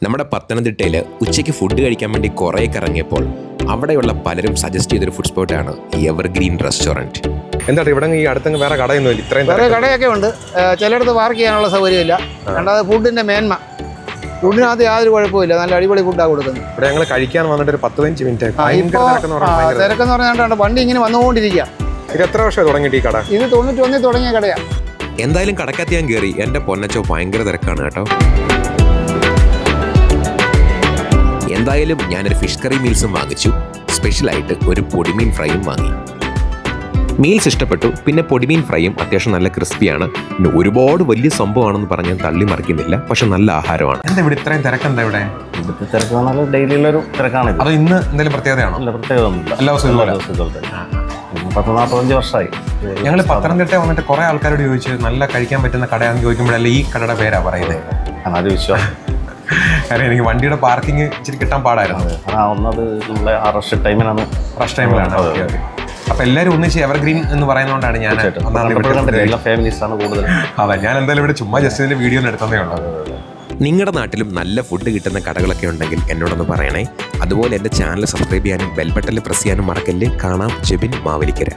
നമ്മുടെ പത്തനംതിട്ടയിൽ ഉച്ചയ്ക്ക് ഫുഡ് കഴിക്കാൻ വേണ്ടി കുറേ ഇറങ്ങിയപ്പോൾ അവിടെയുള്ള പലരും സജസ്റ്റ് ചെയ്തൊരു ഫുഡ് സ്പോട്ടാണ് എവർഗ്രീൻ റെസ്റ്റോറൻറ്റ്. എന്താണ് ഇവിടെ ഈ അടുത്തങ്ങ് വേറെ കടയൊന്നുമില്ല? ഇത്രയും വേറെ കടയൊക്കെ ഉണ്ട്, ചിലയിടത്ത് പാർക്ക് ചെയ്യാനുള്ള സൗകര്യമില്ല. രണ്ടാമത് ഫുഡിൻ്റെ മേന്മ, ഫുഡിനകത്ത് യാതൊരു കുഴപ്പമില്ല, നല്ല അടിപൊളി ഫുഡാണ് കൊടുക്കുന്നത്. ഇവിടെ ഞങ്ങൾ കഴിക്കാൻ വന്നിട്ട് ഒരു 10-15 മിനിറ്റ്. തിരക്കെന്ന് പറഞ്ഞാൽ വണ്ടി ഇങ്ങനെ വന്നുകൊണ്ടിരിക്കുക. ഇത് എത്ര വർഷമായി തുടങ്ങിയിട്ട് ഈ കട? ഇത് 91 തുടങ്ങിയ കടയാണ്. എന്തായാലും കടക്കകത്ത് ഞാൻ കയറി, എൻ്റെ പൊന്നച്ചോ ഭയങ്കര തിരക്കാണ് കേട്ടോ. എന്തായാലും ഞാനൊരു ഫിഷ് കറി മീൽസും വാങ്ങിച്ചു, സ്പെഷ്യലായിട്ട് ഒരു പൊടിമീൻ ഫ്രൈയും വാങ്ങി. മീൽസ് ഇഷ്ടപ്പെട്ടു, പിന്നെ പൊടിമീൻ ഫ്രൈയും അത്യാവശ്യം നല്ല ക്രിസ്പിയാണ്. പിന്നെ ഒരുപാട് വലിയ സംഭവമാണെന്ന് പറഞ്ഞാൽ തള്ളി മറിക്കുന്നില്ല, പക്ഷെ നല്ല ആഹാരമാണ്. എന്താ ഇവിടെ ഇത്രയും തിരക്കെന്താ? ഇവിടെ തിരക്ക് ഡെയിലിയുള്ളൊരു തിരക്കാണ്. അത് ഇന്ന് എന്തെങ്കിലും പ്രത്യേകതയാണോ? അല്ല, പ്രത്യേകതയൊന്നുമില്ല. എല്ലാ ദിവസവും 10-45 വർഷമായി ഞങ്ങൾ പത്തനംതിട്ട വന്നിട്ട് കുറെ ആൾക്കാരോട് ചോദിച്ചു നല്ല കഴിക്കാൻ പറ്റുന്ന കടയാണെന്ന് ചോദിക്കുമ്പോഴല്ലേ ഈ കടയുടെ പേരാ പറയുന്നത്. അത് വിശ്വാസം. കാരണം എനിക്ക് വണ്ടിയുടെ പാർക്കിംഗ് ഇച്ചിരി കിട്ടാൻ പാടായിരുന്നു. ഒന്നത് നമ്മളെ റഷ് ടൈമിലാണ്. റഷ് ടൈമിലാണ്. അപ്പൊ എല്ലാവരും ഒന്നിച്ച് എവർഗ്രീൻ എന്ന് പറയുന്നതുകൊണ്ടാണ് ഞാൻ എല്ലാ ഫാമിലീസാണ് കൂടുതൽ. അതെ, ഞാൻ എന്തായാലും ഇവിടെ ചുമ്മാ ജസ്റ്റ് ഇതിന്റെ വീഡിയോ എടുത്തതേ ഉള്ളൂ. നിങ്ങളുടെ നാട്ടിലും നല്ല ഫുഡ് കിട്ടുന്ന കടകളൊക്കെ ഉണ്ടെങ്കിൽ എന്നോടൊന്ന് പറയണേ. അതുപോലെ എൻ്റെ ചാനൽ സബ്സ്ക്രൈബ് ചെയ്യാനും ബെൽ ബട്ടണിൽ പ്രസ് ചെയ്യാനും മറക്കല്ലേ. കാണാം. ജെബിൻ മാവേലിക്കര.